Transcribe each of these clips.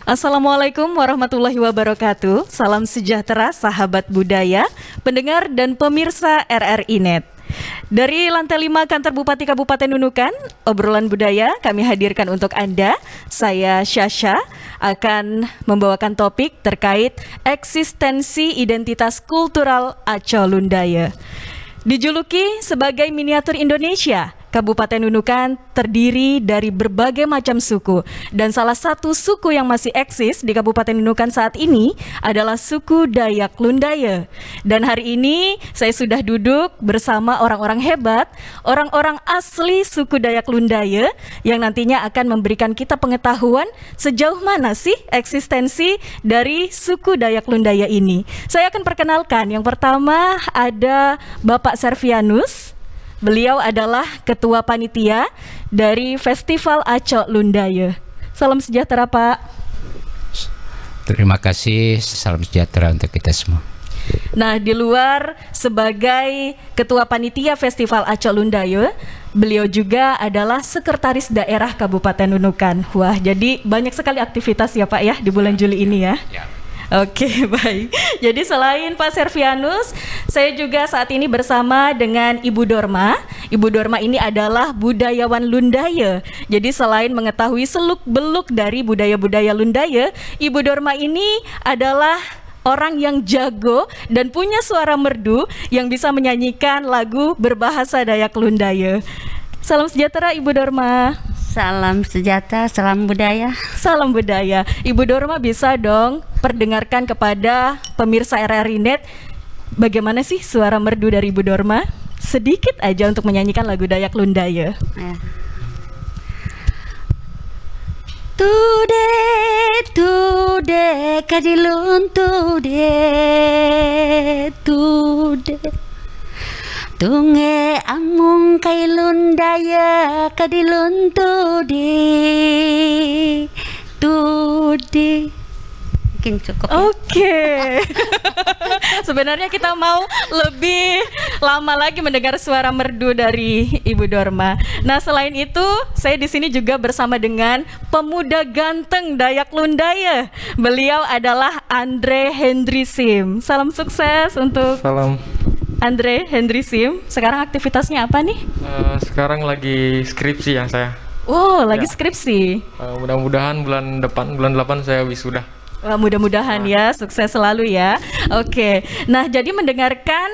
Assalamualaikum warahmatullahi wabarakatuh. Salam sejahtera sahabat budaya, pendengar dan pemirsa RRI Net. Dari lantai 5 kantor Bupati Kabupaten Nunukan, obrolan budaya kami hadirkan untuk Anda. Saya Syasha akan membawakan topik terkait eksistensi identitas kultural Aco Lundaya. Dijuluki sebagai miniatur Indonesia, Kabupaten Nunukan terdiri dari berbagai macam suku, dan salah satu suku yang masih eksis di Kabupaten Nunukan saat ini adalah suku Dayak Lundaya. Dan hari ini saya sudah duduk bersama orang-orang hebat, orang-orang asli suku Dayak Lundaya yang nantinya akan memberikan kita pengetahuan sejauh mana sih eksistensi dari suku Dayak Lundaya ini. Saya akan perkenalkan, yang pertama ada Bapak Servianus. Beliau adalah Ketua Panitia dari Festival Aco Lundaya. Salam sejahtera, Pak. Terima kasih, salam sejahtera untuk kita semua. Nah, di luar sebagai Ketua Panitia Festival Aco Lundaya, beliau juga adalah Sekretaris Daerah Kabupaten Nunukan. Wah, jadi banyak sekali aktivitas ya Pak ya di bulan Juli ini ya. Oke, baik. Jadi selain Pak Servianus, saya juga saat ini bersama dengan Ibu Dorma. Ibu Dorma ini adalah budayawan Lundaya. Jadi selain mengetahui seluk-beluk dari budaya-budaya Lundaya, Ibu Dorma ini adalah orang yang jago dan punya suara merdu yang bisa menyanyikan lagu berbahasa Dayak Lundaya. Salam sejahtera Ibu Dorma. Salam sejahtera, salam budaya. Salam budaya. Ibu Dorma bisa dong perdengarkan kepada pemirsa RRI Net bagaimana sih suara merdu dari Ibu Dorma? Sedikit aja untuk menyanyikan lagu Dayak Lundaya. Tude kadilun tude tunge amung kay Lundaya kadilun tude. Mungkin cukup ya? Oke. Sebenarnya kita mau lebih lama lagi mendengar suara merdu dari Ibu Dorma. Nah, selain itu, saya di sini juga bersama dengan pemuda ganteng Dayak Lundaya. Beliau adalah Andre Hendry Sim. Salam sukses untuk Salam. Andre Hendry Sim. Sekarang aktivitasnya apa nih? Sekarang lagi skripsi ya saya. Oh, lagi Ya. skripsi. Mudah-mudahan bulan 8 saya wisuda. Wah, mudah-mudahan ya, sukses selalu ya. Oke, nah jadi mendengarkan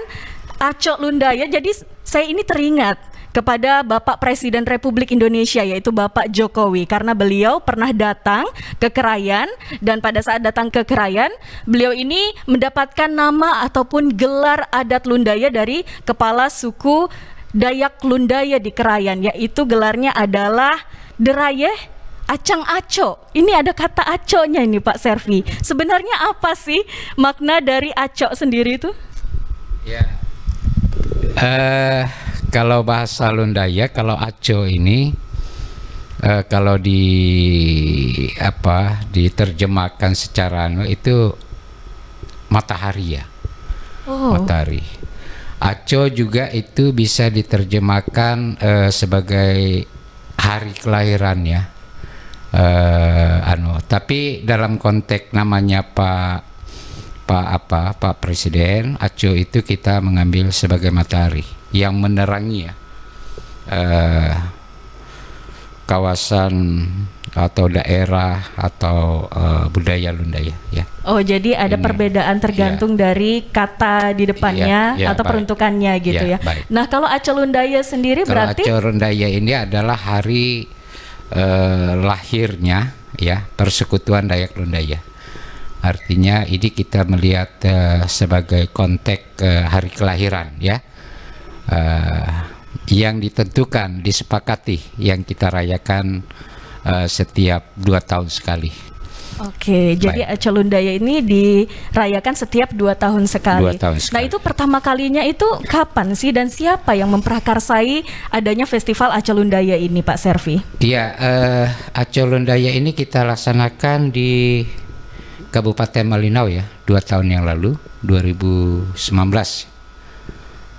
Aco Lundaya, jadi saya ini teringat kepada Bapak Presiden Republik Indonesia, yaitu Bapak Jokowi, karena beliau pernah datang ke Krayan, dan pada saat datang ke Krayan, beliau ini mendapatkan nama ataupun gelar adat Lundaya dari kepala suku Dayak Lundaya di Krayan, yaitu gelarnya adalah Derayeh Acang Aco. Ini ada kata Aco-nya ini Pak Servi. Sebenarnya apa sih makna dari Aco sendiri itu? Ya. Kalau bahasa Lundaya, kalau Aco ini kalau diterjemahkan secara itu matahari ya. Oh. Matahari. Aco juga itu bisa diterjemahkan sebagai hari kelahiran ya. Tapi dalam konteks namanya Pak Presiden, Aco itu kita mengambil sebagai matahari yang menerangi ya kawasan atau daerah atau budaya Lundaya ya. Oh, jadi ada Ini, perbedaan tergantung dari kata di depannya atau baik. peruntukannya gitu ya. Baik. Nah, kalau Aco Lundaya sendiri Kalau berarti Aco Lundaya ini adalah hari lahirnya ya Persekutuan Dayak Lundaya. Artinya ini kita melihat sebagai konteks hari kelahiran ya, yang ditentukan, disepakati, yang kita rayakan setiap 2 tahun sekali. Oke, jadi Aco Lundaya ini dirayakan setiap 2 tahun sekali. 2 tahun sekali. Nah, itu pertama kalinya itu kapan sih, dan siapa yang memprakarsai adanya festival Aco Lundaya ini, Pak Servi? Iya, Aco Lundaya ini kita laksanakan di Kabupaten Malinau ya, 2 tahun yang lalu, 2019.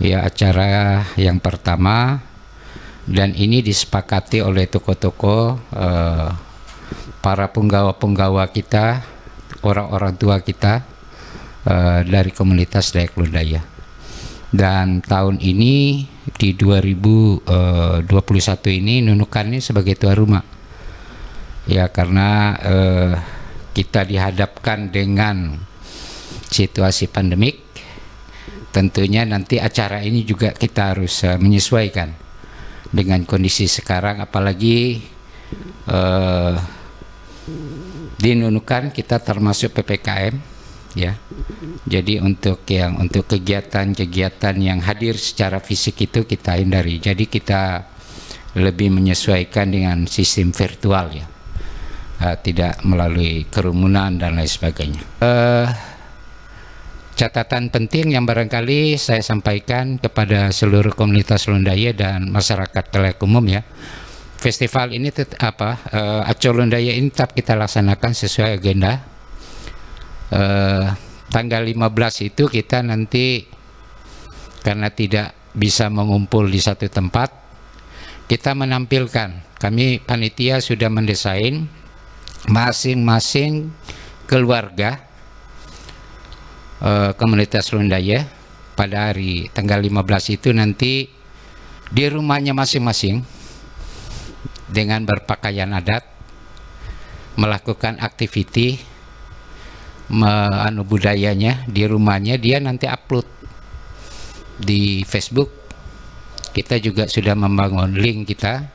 Ya, acara yang pertama, dan ini disepakati oleh tokoh-tokoh para penggawa-penggawa kita, orang-orang tua kita dari komunitas Dayak Lundaya. Dan tahun ini di 2021 ini Nunukan ini sebagai tuan rumah. Ya, karena kita dihadapkan dengan situasi pandemik, tentunya nanti acara ini juga kita harus menyesuaikan dengan kondisi sekarang, apalagi di Nunukan kita termasuk PPKM, ya. Jadi untuk kegiatan-kegiatan yang hadir secara fisik itu kita hindari. Jadi kita lebih menyesuaikan dengan sistem virtual, ya. Tidak melalui kerumunan dan lain sebagainya. Catatan penting yang barangkali saya sampaikan kepada seluruh komunitas Lundaya dan masyarakat Dayak umum, ya. Festival ini Aco Lundaya ini tetap kita laksanakan sesuai agenda. Tanggal 15 itu kita nanti, karena tidak bisa mengumpul di satu tempat, kita menampilkan, kami panitia sudah mendesain masing-masing keluarga komunitas Lundaya pada hari tanggal 15 itu nanti di rumahnya masing-masing dengan berpakaian adat melakukan aktiviti budayanya di rumahnya. Dia nanti upload di Facebook. Kita juga sudah membangun link kita,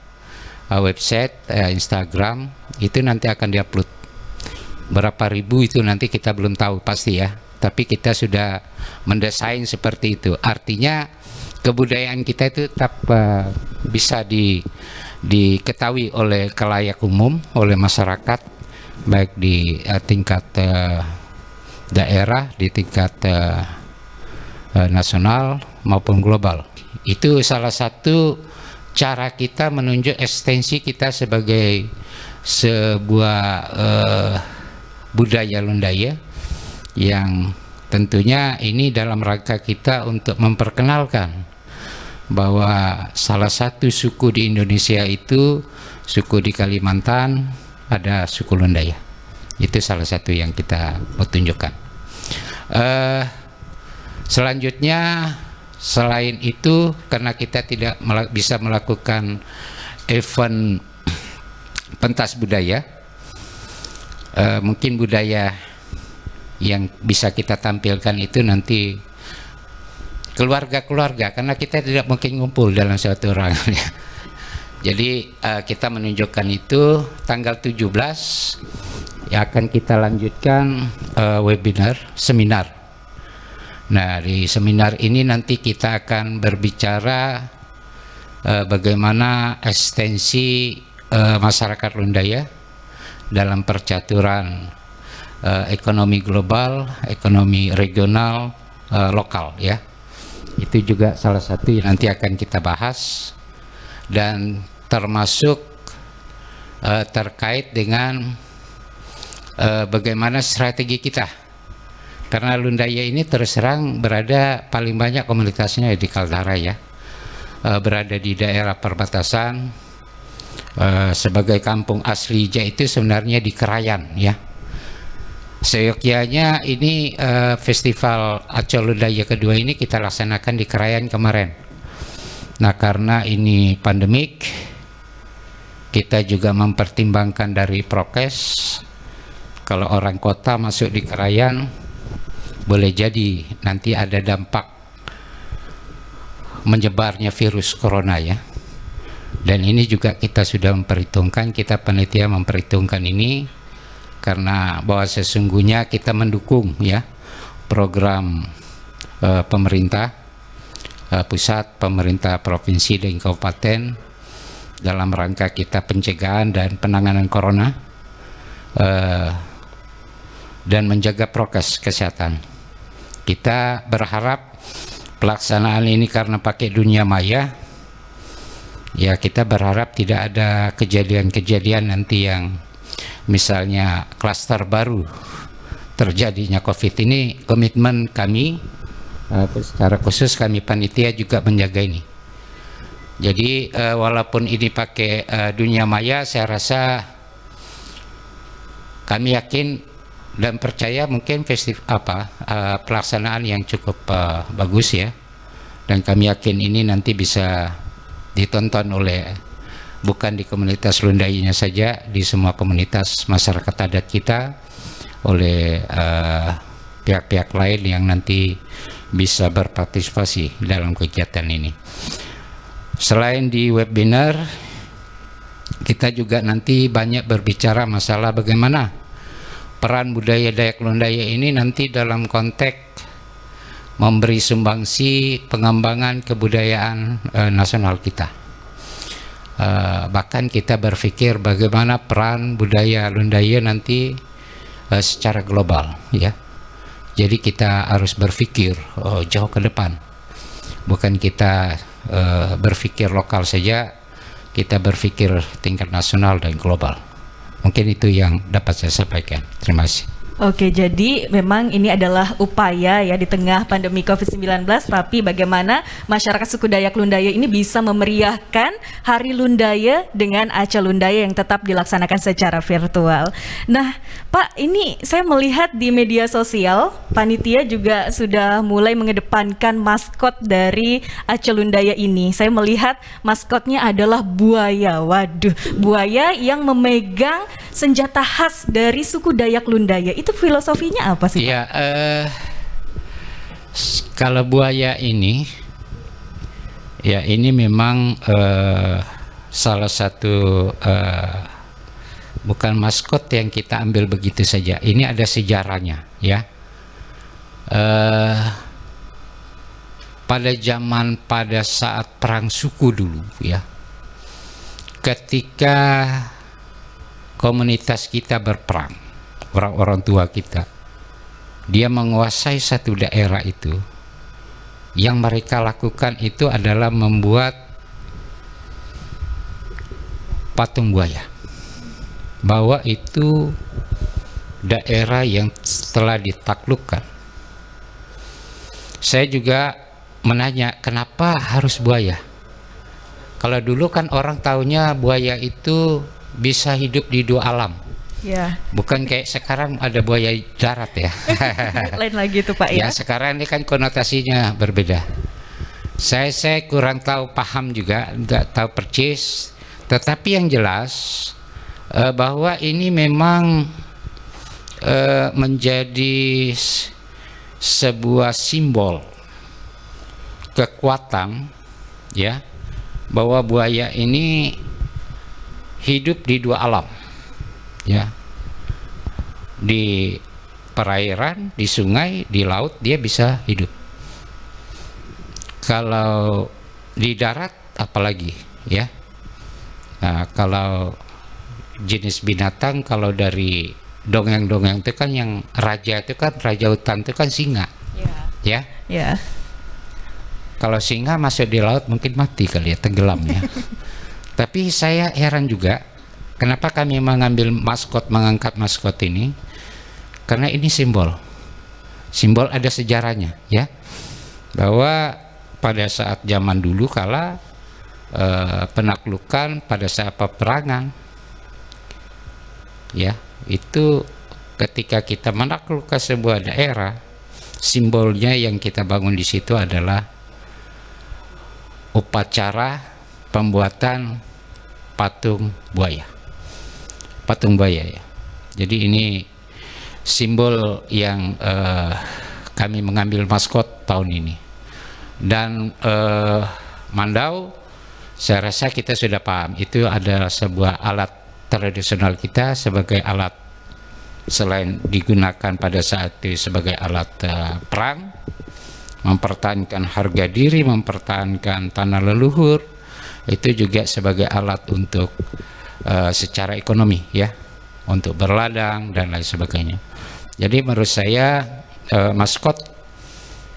website, Instagram, itu nanti akan diupload. Berapa ribu itu nanti kita belum tahu pasti, ya, tapi kita sudah mendesain seperti itu. Artinya kebudayaan kita itu tetap bisa diketahui oleh khalayak umum, oleh masyarakat, baik di tingkat daerah, di tingkat nasional maupun global. Itu salah satu cara kita menunjuk eksistensi kita sebagai sebuah budaya Lundaya, yang tentunya ini dalam rangka kita untuk memperkenalkan bahwa salah satu suku di Indonesia itu suku di Kalimantan, ada suku Lundaya. Itu salah satu yang kita mau tunjukkan. Selanjutnya, selain itu, karena kita tidak bisa melakukan event pentas budaya, mungkin budaya yang bisa kita tampilkan itu nanti keluarga-keluarga, karena kita tidak mungkin ngumpul dalam satu ruangan. Jadi kita menunjukkan itu tanggal 17 ya, akan kita lanjutkan webinar, seminar. Nah, di seminar ini nanti kita akan berbicara bagaimana eksistensi masyarakat Lundaya dalam percaturan ekonomi global, ekonomi regional, lokal, ya. Itu juga salah satu yang nanti akan kita bahas, dan termasuk terkait dengan bagaimana strategi kita, karena Lundaya ini terus terang berada paling banyak komunitasnya di Kaldara, ya, berada di daerah perbatasan. Sebagai kampung asli itu sebenarnya di Krayan, ya. Seyogyanya ini festival Aco Lundaya kedua ini kita laksanakan di Krayan kemarin. Nah, karena ini pandemik, kita juga mempertimbangkan dari prokes. Kalau orang kota masuk di Krayan, boleh jadi nanti ada dampak menyebarnya virus corona, ya. Dan ini juga kita sudah memperhitungkan, kita panitia memperhitungkan ini, karena bahwa sesungguhnya kita mendukung, ya, program pemerintah pusat, pemerintah provinsi dan kabupaten dalam rangka kita pencegahan dan penanganan corona dan menjaga prokes kesehatan. Kita berharap pelaksanaan ini karena pakai dunia maya, ya, kita berharap tidak ada kejadian-kejadian nanti yang misalnya klaster baru terjadinya COVID ini. Komitmen kami secara khusus kami panitia juga menjaga ini. Jadi walaupun ini pakai dunia maya, saya rasa kami yakin dan percaya mungkin pelaksanaan yang cukup bagus ya, dan kami yakin ini nanti bisa ditonton oleh bukan di komunitas Lundayanya saja, di semua komunitas masyarakat adat kita, oleh pihak-pihak lain yang nanti bisa berpartisipasi dalam kegiatan ini. Selain di webinar, kita juga nanti banyak berbicara masalah bagaimana peran budaya Dayak Lundaya ini nanti dalam konteks memberi sumbangsi pengembangan kebudayaan nasional kita. Bahkan kita berpikir bagaimana peran budaya Lundaya nanti secara global, ya. Jadi kita harus berpikir jauh ke depan, bukan kita berpikir lokal saja, kita berpikir tingkat nasional dan global. Mungkin itu yang dapat saya sampaikan. Terima kasih. Oke, jadi memang ini adalah upaya ya di tengah pandemi COVID-19, tapi bagaimana masyarakat suku Dayak Lundaya ini bisa memeriahkan Hari Lundaya dengan acara Lundaya yang tetap dilaksanakan secara virtual. Nah, Pak, ini saya melihat di media sosial, panitia juga sudah mulai mengedepankan maskot dari acara Lundaya ini. Saya melihat maskotnya adalah buaya. Waduh, buaya yang memegang senjata khas dari suku Dayak Lundaya. Itu filosofinya apa sih, Pak? Ya, kalau buaya ini, ya ini memang salah satu bukan maskot yang kita ambil begitu saja. Ini ada sejarahnya, ya. Pada saat perang suku dulu, ya, ketika komunitas kita berperang, orang-orang tua kita, dia menguasai satu daerah itu, yang mereka lakukan itu adalah membuat patung buaya, bahwa itu daerah yang telah ditaklukkan. Saya juga menanya, kenapa harus buaya? Kalau dulu kan orang taunya buaya itu bisa hidup di dua alam. Ya. Bukan kayak sekarang ada buaya darat ya. Lain lagi tuh, Pak, ya. Ya, sekarang ini kan konotasinya berbeda. Saya kurang tahu, paham juga, tidak tahu persis. Tetapi yang jelas bahwa ini memang menjadi sebuah simbol kekuatan, ya, bahwa buaya ini hidup di dua alam, ya, di perairan, di sungai, di laut dia bisa hidup. Kalau di darat apalagi, ya. Nah, kalau jenis binatang, kalau dari dongeng-dongeng itu kan yang raja itu kan, raja hutan itu kan singa, ya. Ya. Kalau singa masuk di laut mungkin mati kali ya, tenggelam ya. Tapi saya heran juga, kenapa kami mengambil maskot, mengangkat maskot ini? Karena ini simbol ada sejarahnya, ya, bahwa pada saat zaman dulu kala penaklukan, pada saat peperangan, ya, itu ketika kita menaklukkan sebuah daerah, simbolnya yang kita bangun di situ adalah upacara pembuatan patung buaya, ya. Jadi ini simbol yang kami mengambil maskot tahun ini. Dan Mandau, saya rasa kita sudah paham, itu adalah sebuah alat tradisional kita sebagai alat, selain digunakan pada saat itu sebagai alat perang, mempertahankan harga diri, mempertahankan tanah leluhur, itu juga sebagai alat untuk secara ekonomi, ya, untuk berladang dan lain sebagainya. Jadi menurut saya maskot,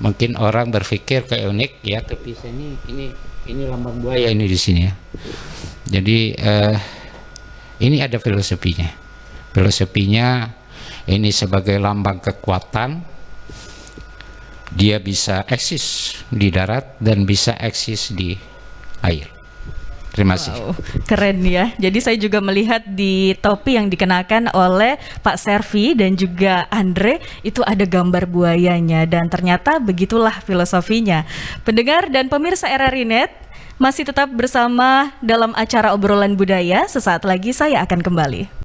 mungkin orang berpikir kayak unik, ya, tapi ini lambang buaya ini di sini, ya. Jadi ini ada filosofinya. Filosofinya ini sebagai lambang kekuatan. Dia bisa eksis di darat dan bisa eksis di air. Terima kasih. Wow, keren ya. Jadi saya juga melihat di topi yang dikenakan oleh Pak Servi dan juga Andre itu ada gambar buayanya dan ternyata begitulah filosofinya. Pendengar dan pemirsa RRI Net masih tetap bersama dalam acara obrolan budaya. Sesaat lagi saya akan kembali.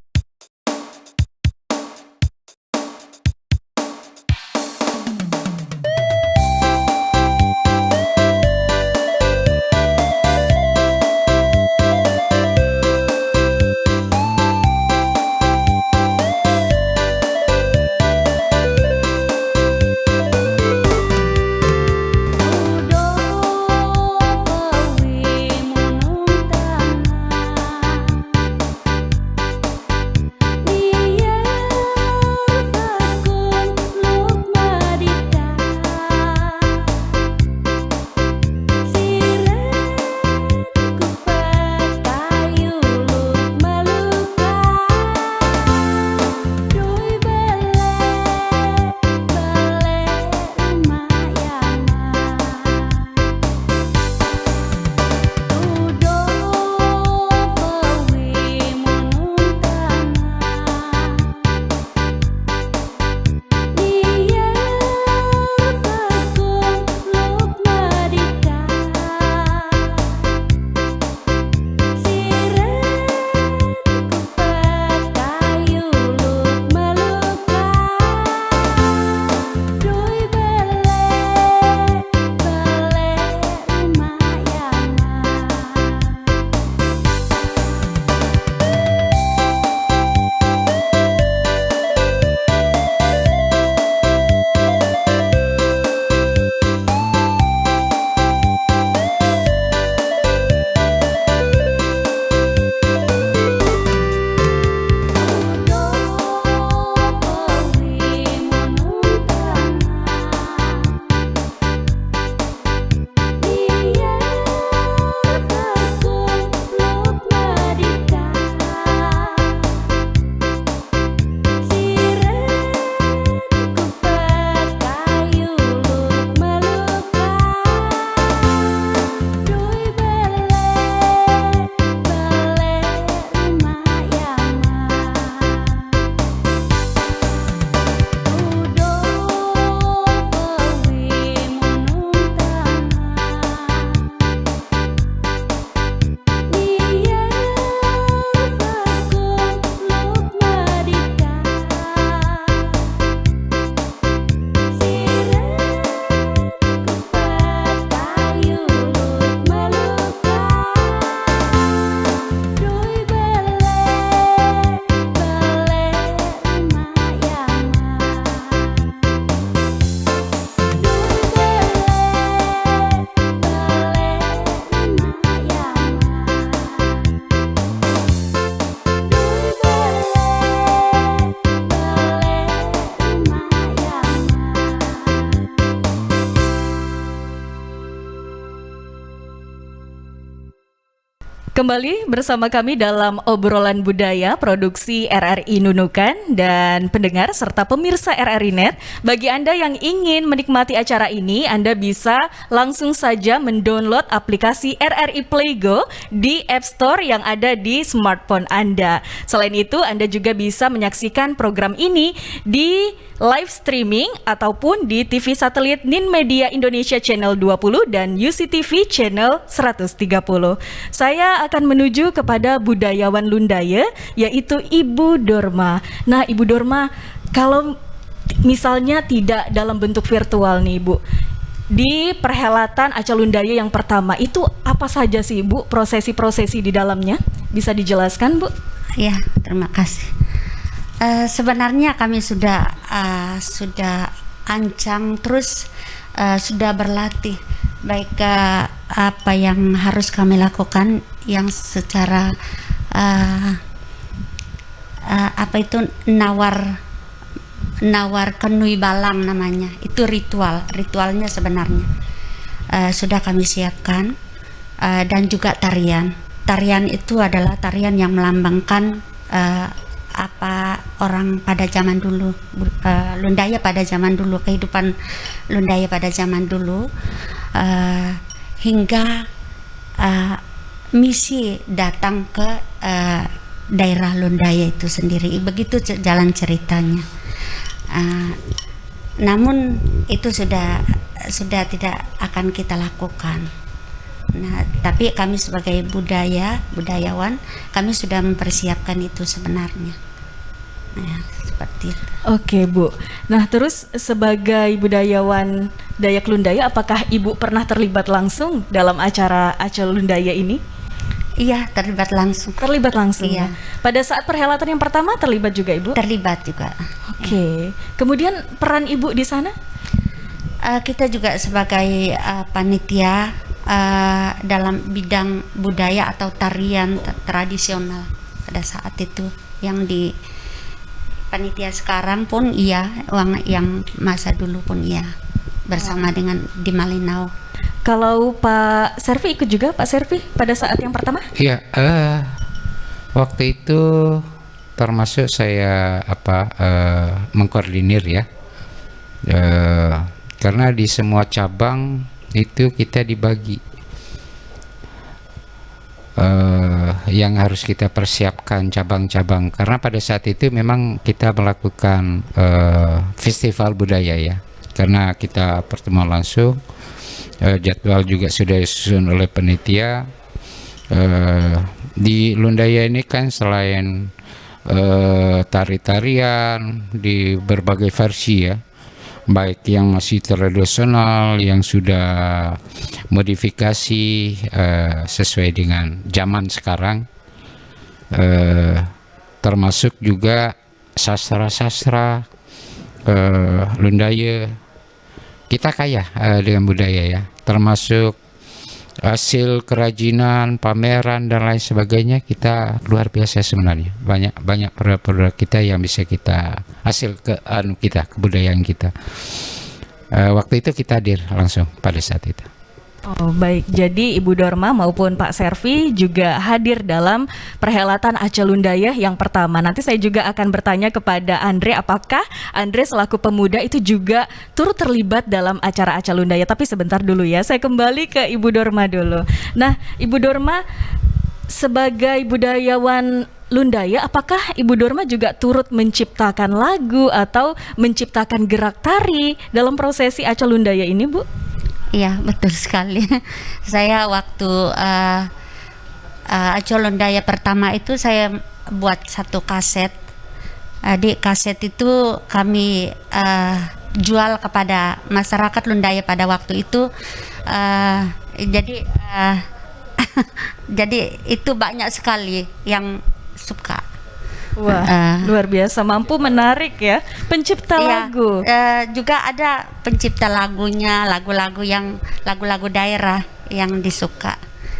Kembali bersama kami dalam obrolan budaya produksi RRI Nunukan dan pendengar serta pemirsa RRI Net. Bagi Anda yang ingin menikmati acara ini, Anda bisa langsung saja mendownload aplikasi RRI Playgo di App Store yang ada di smartphone Anda. Selain itu, Anda juga bisa menyaksikan program ini di live streaming ataupun di TV satelit Nin Media Indonesia Channel 20 dan UCTV Channel 130. Saya akan menuju kepada budayawan Lundaya, yaitu Ibu Dorma. Nah, Ibu Dorma, kalau misalnya tidak dalam bentuk virtual nih, Bu, di perhelatan Aca Lundaya yang pertama itu apa saja sih, Bu, prosesi-prosesi di dalamnya? Bisa dijelaskan, Bu? Ya, terima kasih. Sebenarnya kami sudah ancang terus, sudah berlatih baik apa yang harus kami lakukan yang secara apa itu nawar kenui balang namanya, itu ritualnya sebenarnya sudah kami siapkan, dan juga tarian itu adalah tarian yang melambangkan apa orang pada zaman dulu, Lundaya pada zaman dulu, kehidupan Lundaya pada zaman dulu, hingga misi datang ke daerah Lundaya itu sendiri. Begitu jalan ceritanya. Namun itu sudah tidak akan kita lakukan. Nah, tapi kami sebagai budayawan, kami sudah mempersiapkan itu sebenarnya. Nah, seperti itu. Oke, Bu. Nah, terus sebagai budayawan Dayak Lundaya, apakah Ibu pernah terlibat langsung dalam acara Acel Lundaya ini? Iya, terlibat langsung. Terlibat langsung. Iya. Ya? Pada saat perhelatan yang pertama terlibat juga Ibu? Terlibat juga. Oke. Kemudian peran Ibu di sana? Kita juga sebagai panitia dalam bidang budaya atau tarian tradisional pada saat itu, yang di panitia sekarang pun iya, yang masa dulu pun iya, bersama dengan di Malinau. Kalau Pak Servi ikut juga, Pak Servi, pada saat yang pertama? Iya, waktu itu termasuk saya mengkoordinir ya, karena di semua cabang itu kita dibagi yang harus kita persiapkan cabang-cabang, karena pada saat itu memang kita melakukan festival budaya ya, karena kita pertemuan langsung. Jadwal juga sudah disusun oleh panitia. Di Lundaya ini kan selain tari-tarian di berbagai versi ya, baik yang masih tradisional, yang sudah modifikasi sesuai dengan zaman sekarang, termasuk juga sastra-sastra Lundaya. Kita kaya dengan budaya ya, termasuk hasil kerajinan, pameran dan lain sebagainya. Kita luar biasa sebenarnya, banyak produk-produk kita yang bisa kita hasil kebudayaan kita. Waktu itu kita hadir langsung pada saat itu. Oh baik, jadi Ibu Dorma maupun Pak Servi juga hadir dalam perhelatan Acel Lundaya yang pertama. Nanti saya juga akan bertanya kepada Andre, apakah Andre selaku pemuda itu juga turut terlibat dalam acara Acel Lundaya. Tapi sebentar dulu ya, saya kembali ke Ibu Dorma dulu. Nah, Ibu Dorma sebagai budayawan Lundaya, apakah Ibu Dorma juga turut menciptakan lagu atau menciptakan gerak tari dalam prosesi Acel Lundaya ini, Bu? Iya, betul sekali. Saya waktu Acel Lundaya pertama itu saya buat satu kaset. Di kaset itu kami jual kepada masyarakat Lundaya pada waktu itu. Jadi jadi itu banyak sekali yang suka. Wah, luar biasa, mampu menarik ya pencipta Iya, lagu. juga ada pencipta lagunya, lagu-lagu daerah yang disuka.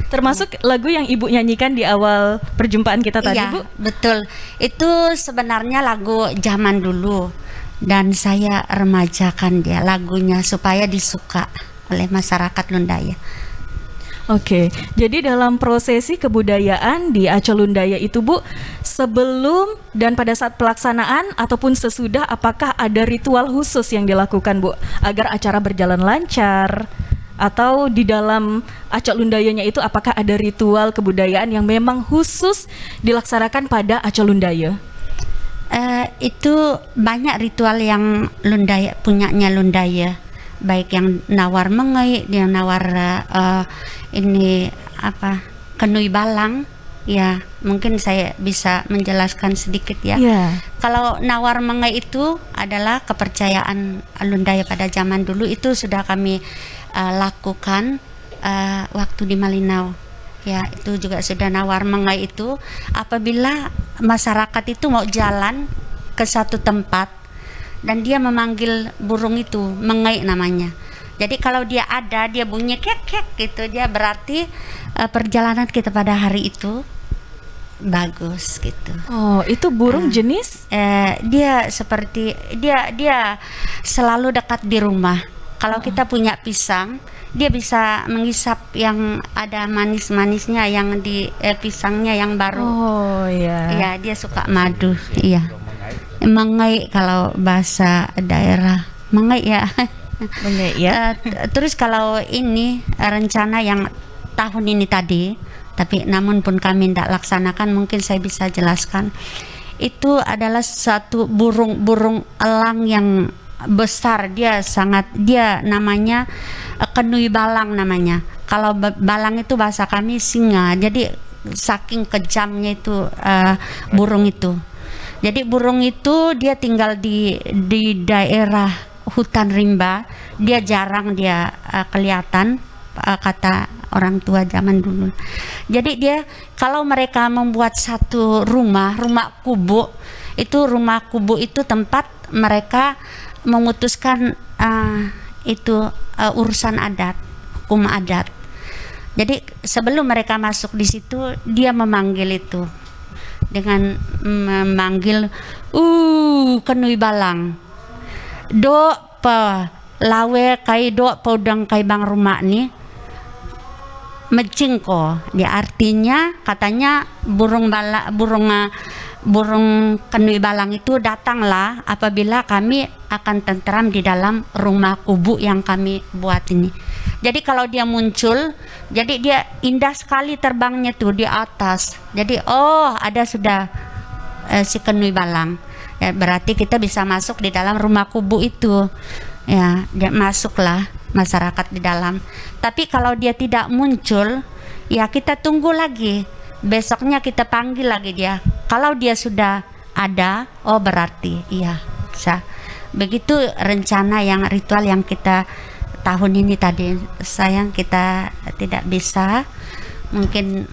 Termasuk lagu yang Ibu nyanyikan di awal perjumpaan kita tadi, Iya, Bu. betul. Itu sebenarnya lagu zaman dulu dan saya remajakan dia lagunya supaya disuka oleh masyarakat Lundaya. Oke, jadi dalam prosesi kebudayaan di Acel Lundaya itu, Bu, sebelum dan pada saat pelaksanaan ataupun sesudah, apakah ada ritual khusus yang dilakukan, Bu, agar acara berjalan lancar? Atau di dalam Acel Lundayanya itu apakah ada ritual kebudayaan yang memang khusus dilaksanakan pada Acel Lundaya? Itu banyak ritual yang punyanya Lundaya, baik yang nawar mengai, yang nawar kenui balang. Ya, mungkin saya bisa menjelaskan sedikit ya. Yeah. Kalau nawar mengai itu adalah kepercayaan Lundaya pada zaman dulu, itu sudah kami lakukan waktu di Malinau. Ya, itu juga sudah nawar mengai itu apabila masyarakat itu mau jalan ke satu tempat dan dia memanggil burung itu, mengai namanya. Jadi kalau dia bunyi kek kek gitu, dia berarti perjalanan kita pada hari itu bagus gitu. Oh, itu burung jenis? Dia seperti dia selalu dekat di rumah. Kalau kita punya pisang, dia bisa menghisap yang ada manis-manisnya yang di pisangnya yang baru. Oh iya. Iya, dia suka madu. Iya. Mengai kalau bahasa daerah, mengai ya. Mengai ya. Terus kalau ini rencana yang tahun ini tadi Tapi namun pun kami tidak laksanakan, mungkin saya bisa jelaskan. Itu adalah satu burung elang yang besar, dia namanya kenui balang namanya. Kalau balang itu bahasa kami singa. Jadi saking kejamnya itu burung itu. Jadi burung itu dia tinggal di daerah hutan rimba. Dia jarang kelihatan, kata orang tua zaman dulu. Jadi dia kalau mereka membuat satu rumah kubu, itu tempat mereka memutuskan urusan adat, hukum adat. Jadi sebelum mereka masuk di situ, dia memanggil itu dengan memanggil kenui balang. Do pa lawe kai do pa udang kai bang rumah nih mecingko. Dia artinya katanya burung kenui balang itu datanglah apabila kami akan tentram di dalam rumah kubu yang kami buat ini. Jadi kalau dia muncul, jadi dia indah sekali terbangnya tuh di atas. Jadi ada sudah si kenui balang. Ya, berarti kita bisa masuk di dalam rumah kubu itu. Ya, dia masuklah masyarakat di dalam. Tapi kalau dia tidak muncul, ya kita tunggu lagi. Besoknya kita panggil lagi dia. Kalau dia sudah ada, berarti iya bisa. Begitu rencana ritual yang kita tahun ini tadi. Sayang kita tidak bisa, mungkin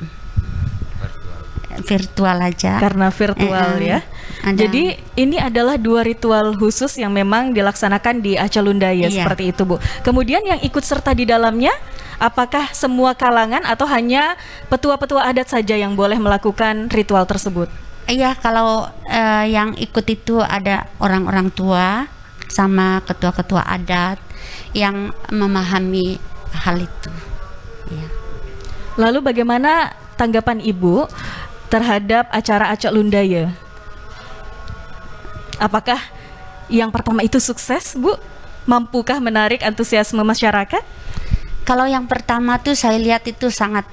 virtual aja. Karena virtual ya. Jadi ini adalah 2 ritual khusus yang memang dilaksanakan di Acalundaya, seperti itu, Bu. Kemudian yang ikut serta di dalamnya, apakah semua kalangan atau hanya petua-petua adat saja yang boleh melakukan ritual tersebut? Iya, kalau yang ikut itu ada orang-orang tua sama ketua-ketua adat yang memahami hal itu. Ya. Lalu bagaimana tanggapan Ibu terhadap acara Acalundaya? Apakah yang pertama itu sukses, Bu? Mampukah menarik antusiasme masyarakat? Kalau yang pertama tuh saya lihat itu sangat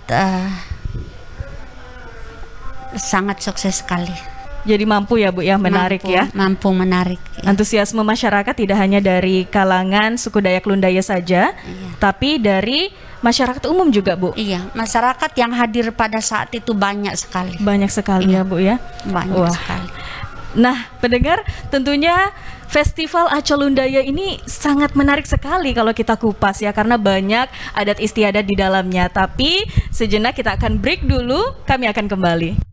sukses sekali. Jadi mampu ya, Bu, ya, menarik Mampu menarik. Ya. Antusiasme masyarakat tidak hanya dari kalangan suku Dayak Lundaya saja, tapi dari masyarakat umum juga, Bu. Iya, masyarakat yang hadir pada saat itu banyak sekali. Banyak sekali ya, Bu, ya. Banyak sekali. Nah, pendengar, tentunya Festival Acalundaya ini sangat menarik sekali kalau kita kupas ya, karena banyak adat istiadat di dalamnya. Tapi sejenak kita akan break dulu, kami akan kembali.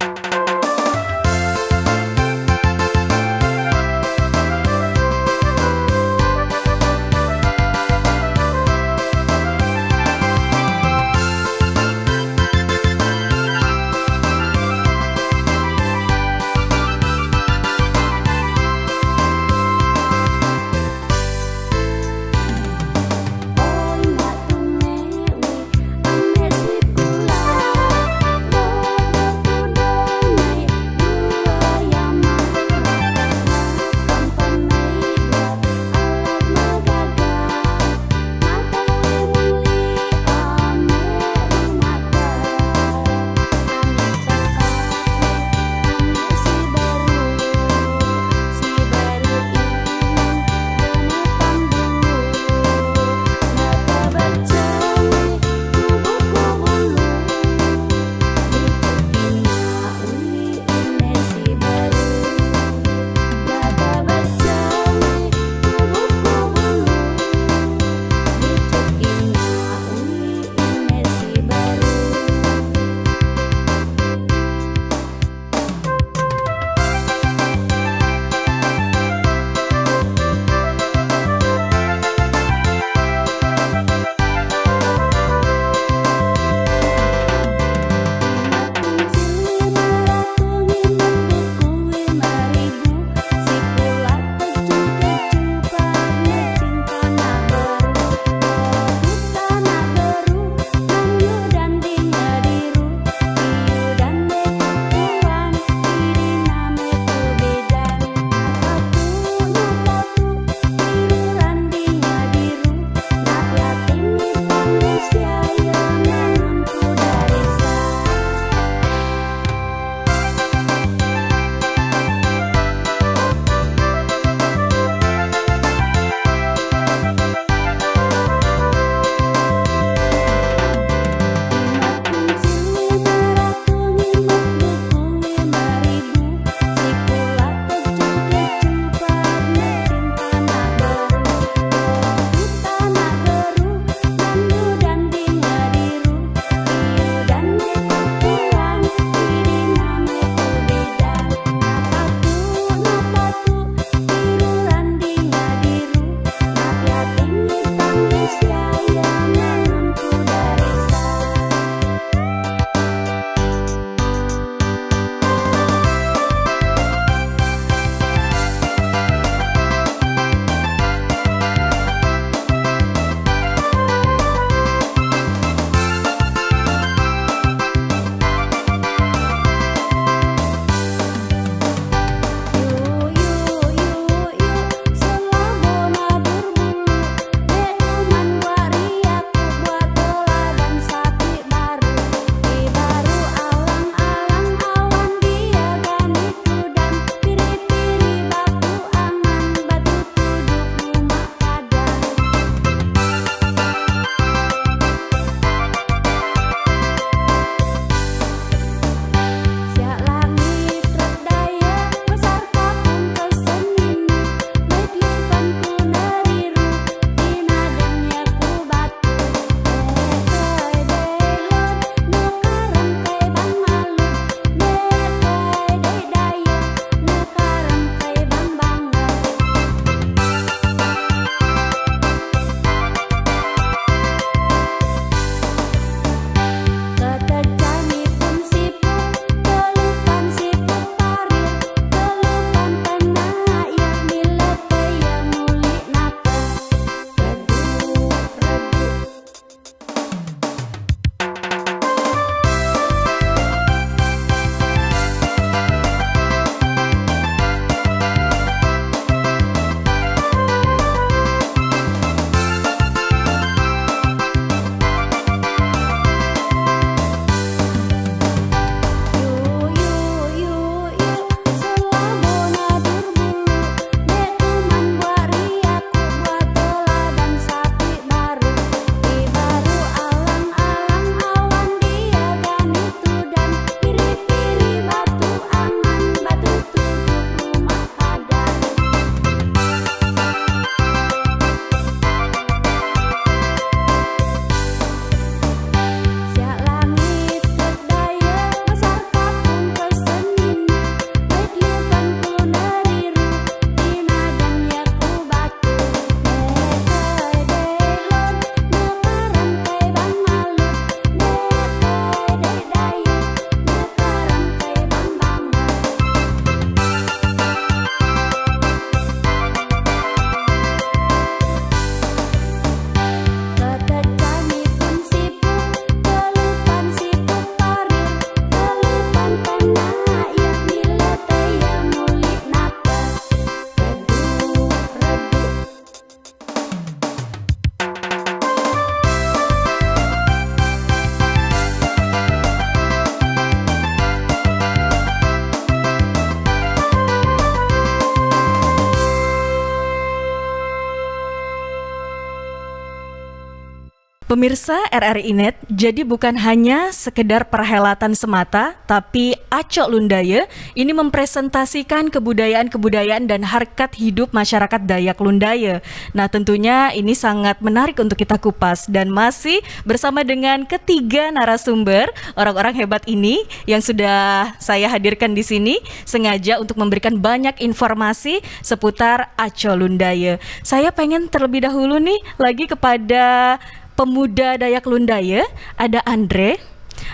Pemirsa RRI Net, jadi bukan hanya sekedar perhelatan semata, tapi Aco Lundaya ini mempresentasikan kebudayaan-kebudayaan dan harkat hidup masyarakat Dayak Lundaya. Nah, tentunya ini sangat menarik untuk kita kupas dan masih bersama dengan ketiga narasumber orang-orang hebat ini yang sudah saya hadirkan di sini sengaja untuk memberikan banyak informasi seputar Aco Lundaya. Saya pengen terlebih dahulu nih lagi kepada pemuda Dayak Lundaya, ada Andre.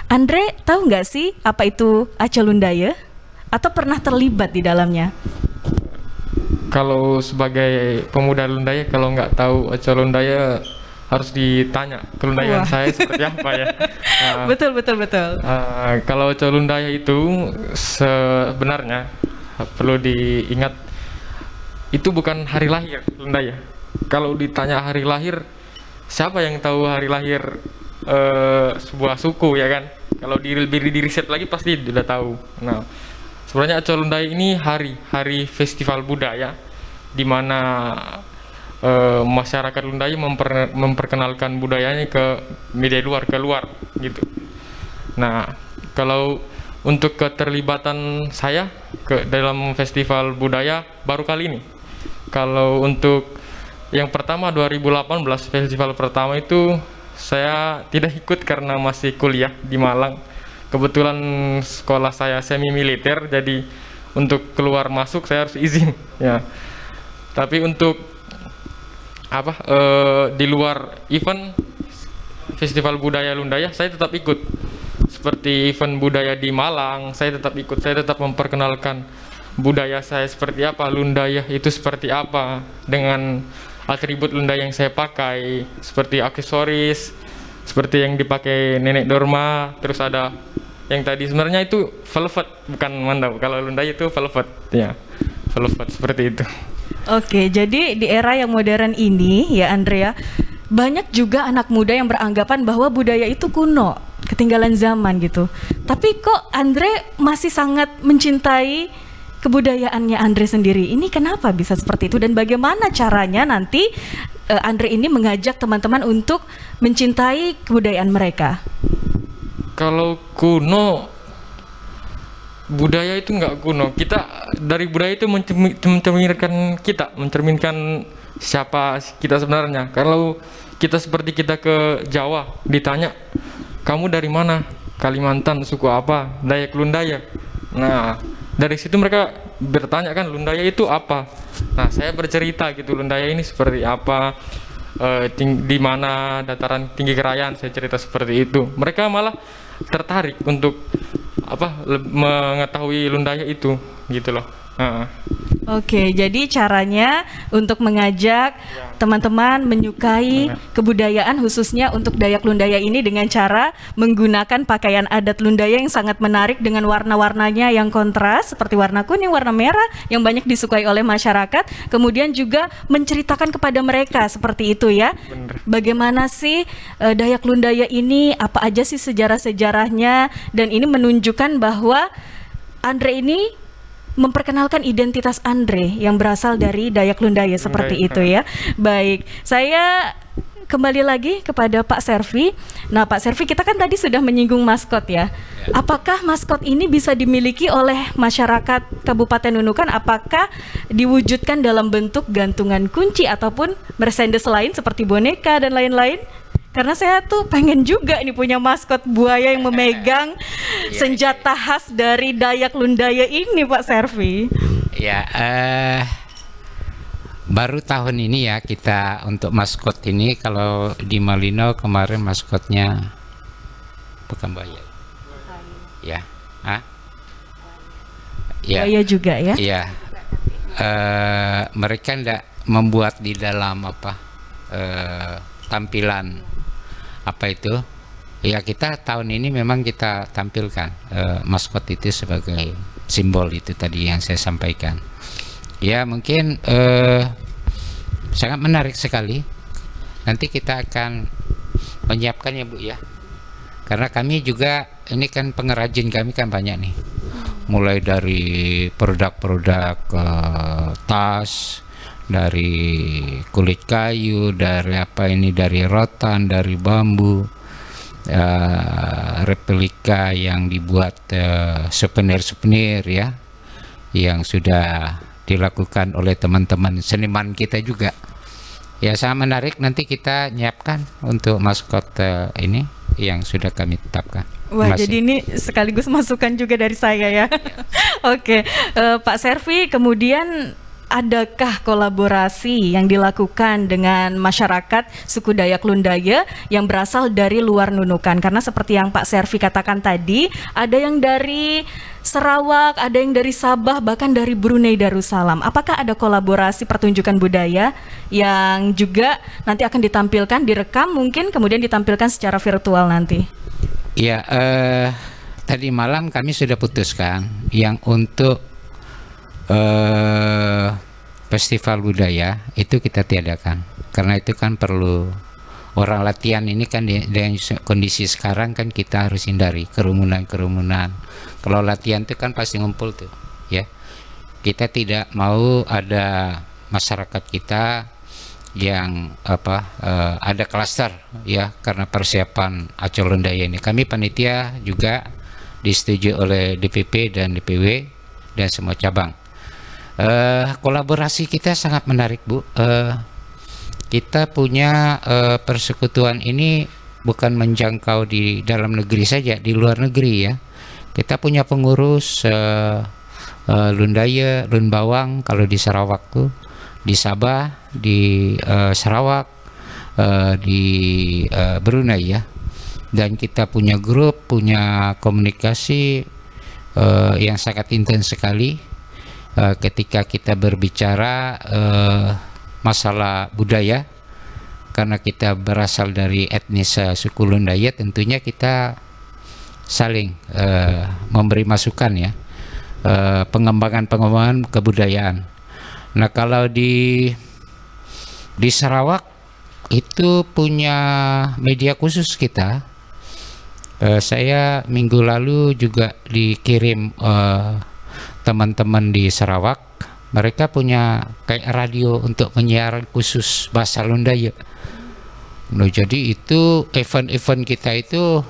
Andre, tahu nggak sih apa itu Aco Lundaya? Atau pernah terlibat di dalamnya? Kalau sebagai pemuda Lundaya, kalau nggak tahu Aco Lundaya harus ditanya kelundayaan Wah. saya seperti apa ya. Betul. Kalau Aco Lundaya itu sebenarnya perlu diingat, itu bukan hari lahir Lundaya. Kalau ditanya hari lahir, siapa yang tahu hari lahir sebuah suku, ya kan? Kalau di riset lagi pasti udah tahu. Nah, sebenarnya Aco Lundaya ini hari festival budaya di mana masyarakat Lundaya memperkenalkan budayanya ke media luar, keluar gitu. Nah, kalau untuk keterlibatan saya ke dalam festival budaya baru kali ini. Kalau untuk yang pertama 2018 festival pertama itu saya tidak ikut karena masih kuliah di Malang. Kebetulan sekolah saya semi militer, jadi untuk keluar masuk saya harus izin ya. Tapi untuk di luar event festival budaya Lundaya saya tetap ikut. Seperti event budaya di Malang, saya tetap ikut, saya tetap memperkenalkan budaya saya seperti apa, Lundaya itu seperti apa, dengan atribut Lundaya yang saya pakai, seperti aksesoris, seperti yang dipakai nenek Dorma, terus ada yang tadi sebenarnya itu velvet, bukan mandau. Kalau Lundaya itu velvet, ya, velvet seperti itu. Oke, jadi di era yang modern ini ya Andrea, banyak juga anak muda yang beranggapan bahwa budaya itu kuno, ketinggalan zaman gitu. Tapi kok Andre masih sangat mencintai kebudayaannya Andre sendiri. Ini kenapa bisa seperti itu dan bagaimana caranya nanti Andre ini mengajak teman-teman untuk mencintai kebudayaan mereka? Kalau kuno, budaya itu nggak kuno. Kita dari budaya itu mencerminkan siapa kita sebenarnya. Kalau kita seperti kita ke Jawa, ditanya, kamu dari mana? Kalimantan, suku apa? Dayak Lundaya. Nah, dari situ mereka bertanya kan, Lundaya itu apa? Nah, saya bercerita gitu, Lundaya ini seperti apa, di mana dataran tinggi Kerayan, saya cerita seperti itu. Mereka malah tertarik untuk mengetahui Lundaya itu, gitu loh. Oke, jadi caranya untuk mengajak teman-teman menyukai kebudayaan khususnya untuk Dayak Lundaya ini dengan cara menggunakan pakaian adat Lundaya yang sangat menarik dengan warna-warnanya yang kontras seperti warna kuning, warna merah yang banyak disukai oleh masyarakat. Kemudian juga menceritakan kepada mereka seperti itu ya. Bener. Bagaimana sih Dayak Lundaya ini, apa aja sih sejarah-sejarahnya, dan ini menunjukkan bahwa Andre ini memperkenalkan identitas Andre yang berasal dari Dayak Lundaya seperti itu ya. Baik, saya kembali lagi kepada Pak Servi. Nah, Pak Servi, kita kan tadi sudah menyinggung maskot ya. Apakah maskot ini bisa dimiliki oleh masyarakat Kabupaten Nunukan? Apakah diwujudkan dalam bentuk gantungan kunci ataupun merchandise lain seperti boneka dan lain-lain? Karena saya tuh pengen juga ini punya maskot buaya yang memegang senjata khas dari Dayak Lundaya ini, Pak Servi. Ya, baru tahun ini ya kita untuk maskot ini. Kalau di Malino kemarin maskotnya bukan buaya. Ya, ya. Buaya juga ya? Iya. Mereka tidak membuat di dalam tampilan apa itu. Ya, kita tahun ini memang kita tampilkan maskot itu sebagai simbol itu tadi yang saya sampaikan. Ya, mungkin sangat menarik sekali. Nanti kita akan menyiapkannya, Bu ya. Karena kami juga ini kan pengrajin kami kan banyak nih. Mulai dari produk-produk tas, dari kulit kayu, dari dari rotan, dari bambu, replika yang dibuat souvenir-souvenir ya, yang sudah dilakukan oleh teman-teman seniman kita juga. Ya, sangat menarik. Nanti kita nyiapkan untuk maskot ini yang sudah kami tetapkan. Wah, Terima kasih. jadi ini sekaligus masukan juga dari saya ya. Oke, Pak Servi, kemudian adakah kolaborasi yang dilakukan dengan masyarakat suku Dayak Lundaya yang berasal dari luar Nunukan? Karena seperti yang Pak Servi katakan tadi, ada yang dari Sarawak, ada yang dari Sabah, bahkan dari Brunei Darussalam. Apakah ada kolaborasi pertunjukan budaya yang juga nanti akan ditampilkan, direkam mungkin, kemudian ditampilkan secara virtual nanti? Ya, tadi malam kami sudah putuskan yang untuk festival budaya itu kita tiadakan, karena itu kan perlu orang latihan. Ini kan dengan kondisi sekarang kan kita harus hindari kerumunan. Kalau latihan itu kan pasti ngumpul tuh ya. Kita tidak mau ada masyarakat kita yang ada klaster ya, karena persiapan Aco Lundaya ini. Kami panitia juga disetujui oleh DPP dan DPW dan semua cabang. Kolaborasi kita sangat menarik, Bu. Kita punya persekutuan ini bukan menjangkau di dalam negeri saja, di luar negeri ya. Kita punya pengurus Lundaya, Lun Bawang kalau di Sarawak tuh, di Sabah, di Sarawak, di Brunei ya. Dan kita punya grup, punya komunikasi yang sangat intens sekali ketika kita berbicara masalah budaya, karena kita berasal dari etnis suku Lundaya. Tentunya kita saling memberi masukan ya, pengembangan kebudayaan. Nah, kalau di Sarawak itu punya media khusus kita. Saya minggu lalu juga dikirim teman-teman di Sarawak, mereka punya kayak radio untuk penyiaran khusus bahasa Lundaya. Nah, jadi itu event-event kita itu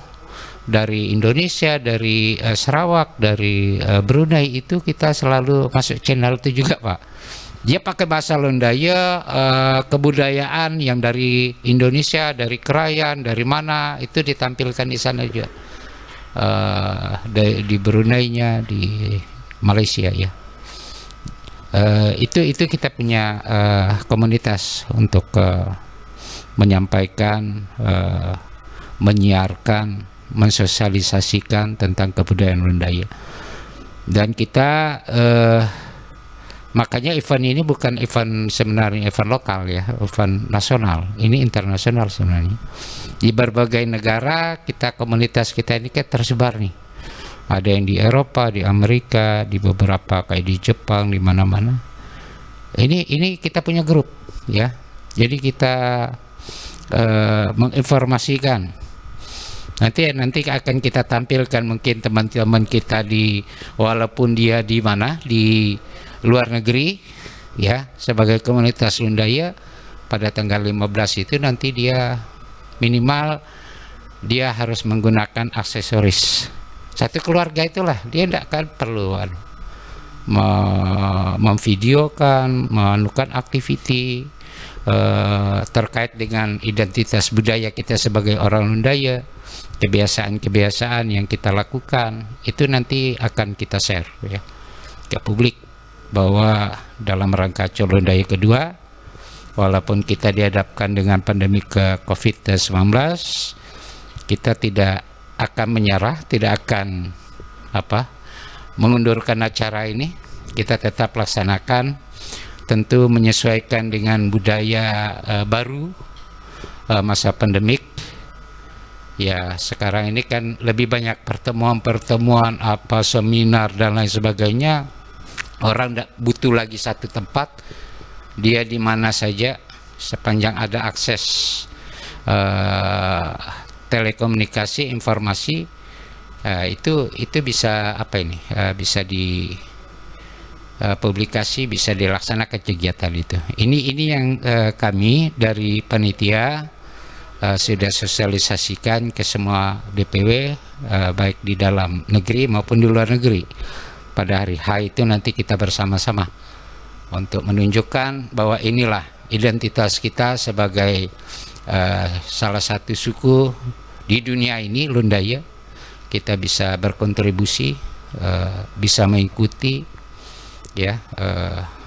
dari Indonesia, dari Sarawak, dari Brunei, itu kita selalu masuk channel itu juga, Pak. Dia pakai bahasa Lundaya, kebudayaan yang dari Indonesia, dari Krayan, dari mana, itu ditampilkan di sana juga. Di Brunei-nya, di Malaysia ya. Itu kita punya komunitas untuk menyampaikan, menyiarkan, mensosialisasikan tentang kebudayaan Lundaya. Dan kita makanya event ini bukan event sebenarnya event lokal ya, event nasional. Ini internasional sebenarnya. Di berbagai negara komunitas kita ini kan tersebar nih. Ada yang di Eropa, di Amerika, di beberapa kayak di Jepang, di mana-mana. Ini kita punya grup ya. Jadi kita menginformasikan. Nanti akan kita tampilkan mungkin teman-teman kita walaupun dia di mana, di luar negeri ya, sebagai komunitas Lundaya pada tanggal 15 itu nanti dia minimal dia harus menggunakan aksesoris. Satu keluarga itulah, dia tidak akan perlu memvideokan, menukan aktiviti terkait dengan identitas budaya kita sebagai orang Lundaya, kebiasaan-kebiasaan yang kita lakukan, itu nanti akan kita share ya ke publik, bahwa dalam rangka Aco Lundaya kedua, walaupun kita dihadapkan dengan pandemi COVID-19, kita tidak akan menyerah, tidak akan mengundurkan acara ini. Kita tetap laksanakan, tentu menyesuaikan dengan budaya baru masa pandemik. Ya, sekarang ini kan lebih banyak pertemuan-pertemuan, seminar dan lain sebagainya. Orang tidak butuh lagi satu tempat, dia di mana saja sepanjang ada akses telekomunikasi, informasi, itu bisa bisa publikasi bisa dilaksanakan kegiatan itu. Ini yang kami dari panitia sudah sosialisasikan ke semua DPW, baik di dalam negeri maupun di luar negeri. Pada hari H itu nanti kita bersama-sama untuk menunjukkan bahwa inilah identitas kita sebagai salah satu suku di dunia ini, Lundaya. Kita bisa berkontribusi, bisa mengikuti ya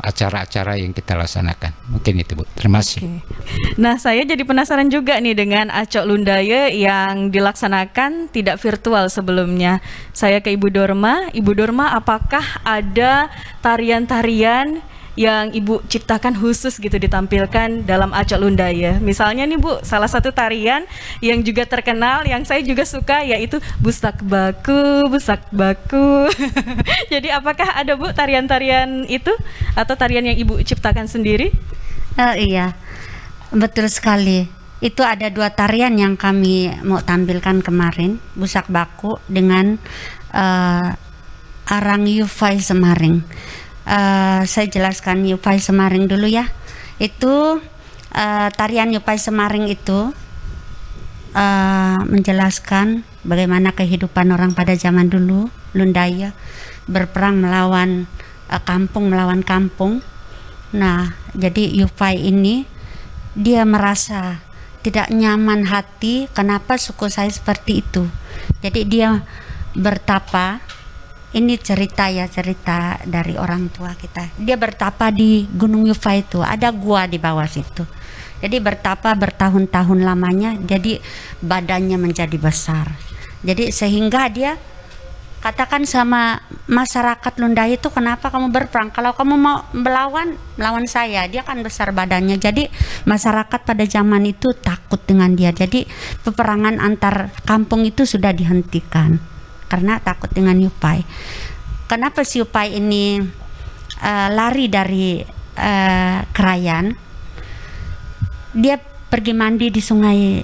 acara-acara yang kita laksanakan. Mungkin itu, Bu. Terima kasih. Oke. Nah, saya jadi penasaran juga nih dengan Acok Lundaya yang dilaksanakan tidak virtual sebelumnya. Saya ke Ibu Dorma. Ibu Dorma, apakah ada tarian-tarian yang Ibu ciptakan khusus gitu ditampilkan dalam Acok Lundaya? Misalnya nih Bu, salah satu tarian yang juga terkenal, yang saya juga suka, yaitu Busak Baku, Busak Baku. Jadi apakah ada Bu tarian-tarian itu atau tarian yang Ibu ciptakan sendiri? Iya, betul sekali. Itu ada 2 tarian yang kami mau tampilkan kemarin, Busak Baku dengan Arang Yufai Semaring. Saya jelaskan Yupai Semaring dulu ya. Itu tarian Yupai Semaring itu menjelaskan bagaimana kehidupan orang pada zaman dulu, Lundaya berperang melawan kampung. Nah, jadi Yupai ini dia merasa tidak nyaman hati, kenapa suku saya seperti itu. Jadi dia bertapa. Ini cerita dari orang tua kita. Dia bertapa di Gunung Yufa itu, ada gua di bawah situ. Jadi bertapa bertahun-tahun lamanya, jadi badannya menjadi besar. Jadi sehingga dia katakan sama masyarakat Lundaya itu, kenapa kamu berperang? Kalau kamu mau melawan saya, dia kan besar badannya. Jadi masyarakat pada zaman itu takut dengan dia. Jadi peperangan antar kampung itu sudah dihentikan karena takut dengan Yupai. Kenapa si Yupai ini lari dari Krayan? Dia pergi mandi di sungai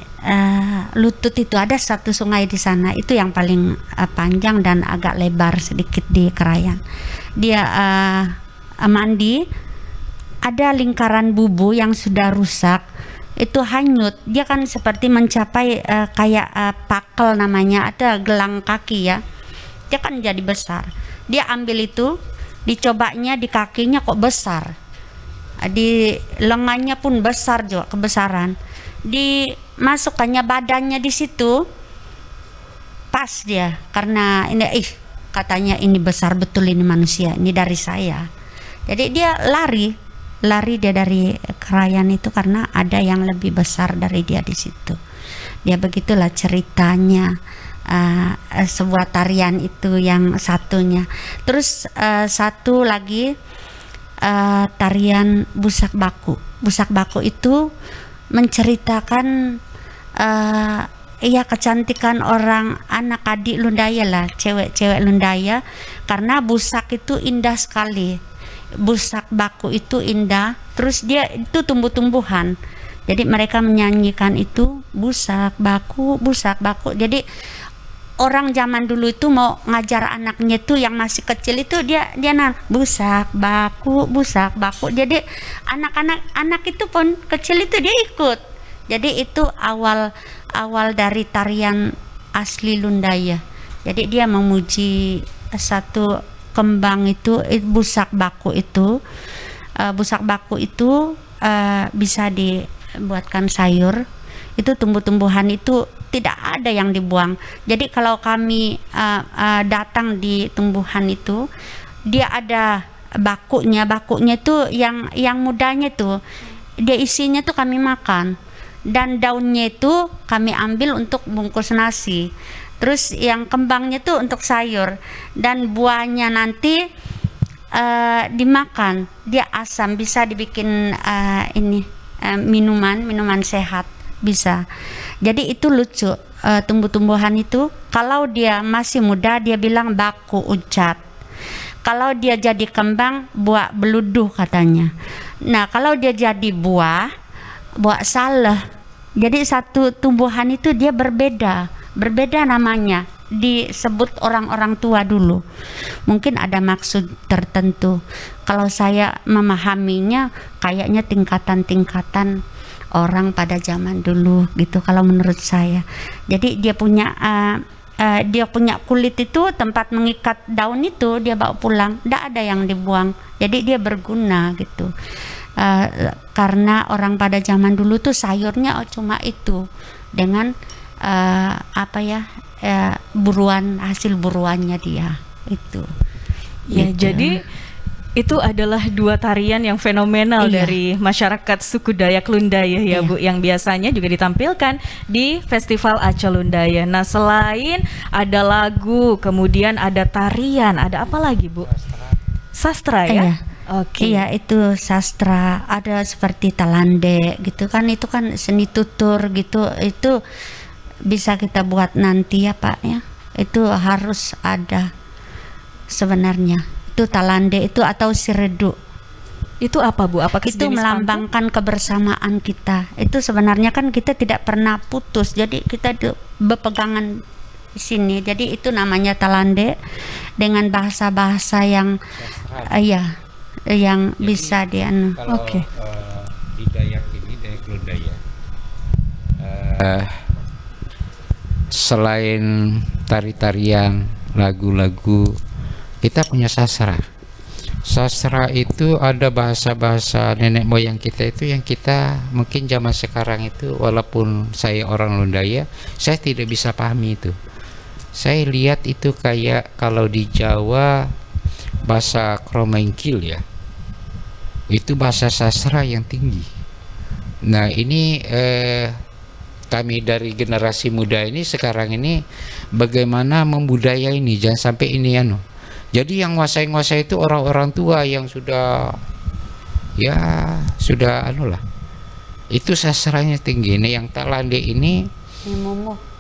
Lutut itu. Ada satu sungai di sana, itu yang paling panjang dan agak lebar sedikit di Krayan. Dia mandi, ada lingkaran bubu yang sudah rusak, itu hanyut. Dia kan seperti mencapai kayak pakel namanya, ada gelang kaki ya. Dia kan jadi besar. Dia ambil itu, dicobanya di kakinya kok besar. Di lengannya pun besar juga, kebesaran. Dimasukkannya badannya di situ, pas dia. Karena ini katanya ini besar betul, ini manusia, ini dari saya. Jadi dia lari dia dari Krayan itu karena ada yang lebih besar dari dia di situ. Ya begitulah ceritanya sebuah tarian itu yang satunya. Terus satu lagi tarian Busak Baku. Busak Baku itu menceritakan kecantikan orang anak adik Lundaya lah, cewek-cewek Lundaya, karena busak itu indah sekali. Busak Baku itu indah, terus dia itu tumbuh-tumbuhan. Jadi mereka menyanyikan itu Busak Baku, Busak Baku. Jadi orang zaman dulu itu mau ngajar anaknya itu yang masih kecil itu dia Busak Baku, Busak Baku. Jadi anak itu pun kecil itu dia ikut. Jadi itu awal dari tarian asli Lundaya. Jadi dia memuji satu kembang itu, Busak Baku itu. Busak Baku itu bisa dibuatkan sayur. Itu tumbuh-tumbuhan itu tidak ada yang dibuang. Jadi kalau kami datang di tumbuhan itu, dia ada bakunya itu yang mudanya tuh, dia isinya tuh kami makan, dan daunnya itu kami ambil untuk bungkus nasi. Terus yang kembangnya tuh untuk sayur, dan buahnya nanti dimakan. Dia asam, bisa dibikin minuman sehat bisa. Jadi itu lucu, tumbuh-tumbuhan itu kalau dia masih muda dia bilang baku ucat. Kalau dia jadi kembang, buah beluduh katanya. Nah kalau dia jadi buah saleh. Jadi satu tumbuhan itu dia berbeda namanya. disebut orang-orang tua dulu. Mungkin ada maksud tertentu. Kalau saya memahaminya kayaknya tingkatan-tingkatan orang pada zaman dulu gitu kalau menurut saya. Jadi dia punya kulit itu, tempat mengikat daun itu dia bawa pulang, tidak ada yang dibuang. Jadi dia berguna gitu. Karena orang pada zaman dulu tuh sayurnya cuma itu dengan buruan, hasil buruannya dia itu. Ya, Gitu. jadi itu adalah dua tarian yang fenomenal Iya. dari masyarakat suku Dayak Lundaya ya Iya. Bu, yang biasanya juga ditampilkan di Festival Aca Lundaya. Nah, selain ada lagu, kemudian ada tarian, ada apa lagi Bu? Sastra ya? Iya. Oke. Iya, itu sastra, ada seperti talande gitu kan, itu kan seni tutur gitu, itu bisa kita buat nanti ya Pak ya. Itu harus ada sebenarnya. Itu talande itu atau siredu. Itu apa Bu? Apakah Itu sejenis melambangkan kebersamaan kita. Itu sebenarnya kan kita tidak pernah putus. Jadi kita berpegangan di sini. Jadi itu namanya talande dengan bahasa-bahasa yang yang bisa dianu. Kalau Oke. di Dayak ini, Dayak Lundaya, selain tari-tarian, lagu-lagu, kita punya sastra. Sastra itu ada bahasa-bahasa nenek moyang kita itu yang kita mungkin zaman sekarang itu, walaupun saya orang Lundaya, saya tidak bisa pahami itu. Saya lihat itu kayak kalau di Jawa bahasa Kromengkil ya, itu bahasa sastra yang tinggi. Nah ini kami dari generasi muda ini sekarang ini bagaimana membudaya ini, jangan sampai ini jadi yang nguasai itu orang-orang tua yang sudah itu sastranya tinggi. Ini yang talande ini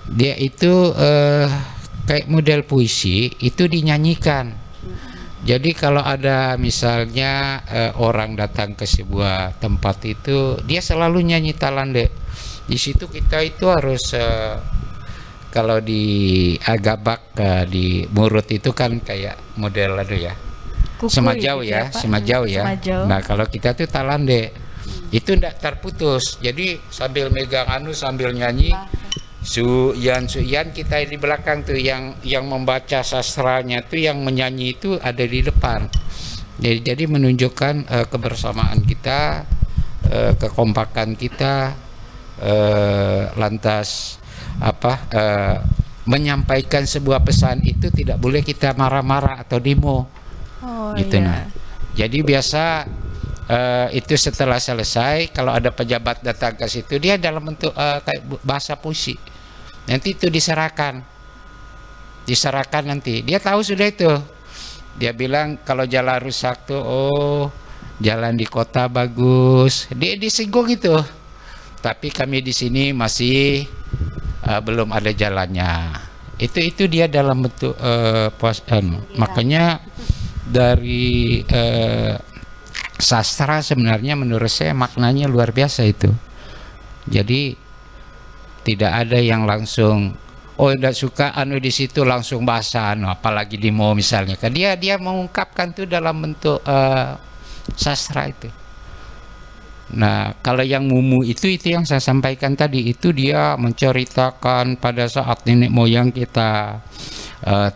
dia itu kayak model puisi itu dinyanyikan. Jadi kalau ada misalnya orang datang ke sebuah tempat itu, dia selalu nyanyi talande. Di situ kita itu harus kalau di Agabak di Murut itu kan kayak model Kukuy semajau gitu ya, Pak? semajau ya. Semajau. Nah kalau kita tuh talande itu tidak terputus. Jadi sambil megang sambil nyanyi. Suyan kita di belakang tuh yang membaca sastranya tuh, yang menyanyi itu ada di depan. Jadi menunjukkan kebersamaan kita, kekompakan kita, lantas menyampaikan sebuah pesan itu tidak boleh kita marah-marah atau demo. Gitu. iya. Nah. Jadi biasa itu setelah selesai kalau ada pejabat datang ke situ, dia dalam bentuk kayak bahasa puisi. Nanti itu diserahkan nanti. Dia tahu sudah itu. Dia bilang kalau jalan rusak tuh, jalan di kota bagus. Dia disinggung itu. Tapi kami di sini masih belum ada jalannya. Itu dia dalam bentuk makanya dari sastra sebenarnya menurut saya maknanya luar biasa itu. Jadi tidak ada yang langsung tidak suka di situ langsung bahasa apalagi demo misalnya kan, dia mengungkapkan tuh dalam bentuk sastra itu. Nah kalau yang mumu itu yang saya sampaikan tadi, itu dia menceritakan pada saat nenek moyang kita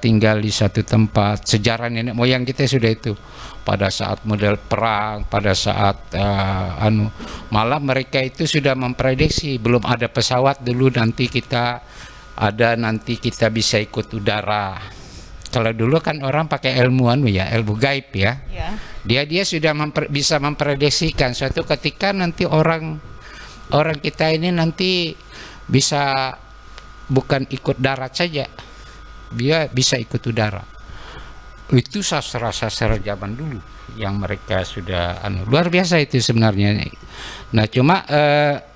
tinggal di satu tempat, sejarah nenek moyang kita sudah itu pada saat model perang, pada saat malah mereka itu sudah memprediksi belum ada pesawat dulu, nanti kita bisa ikut udara. Kalau dulu kan orang pakai ilmu ilmu gaib ya. Dia sudah bisa memprediksikan suatu ketika nanti orang kita ini nanti bisa bukan ikut darat saja, dia bisa ikut udara. Itu sastra-sastra zaman dulu yang mereka sudah luar biasa itu sebenarnya. Nah cuma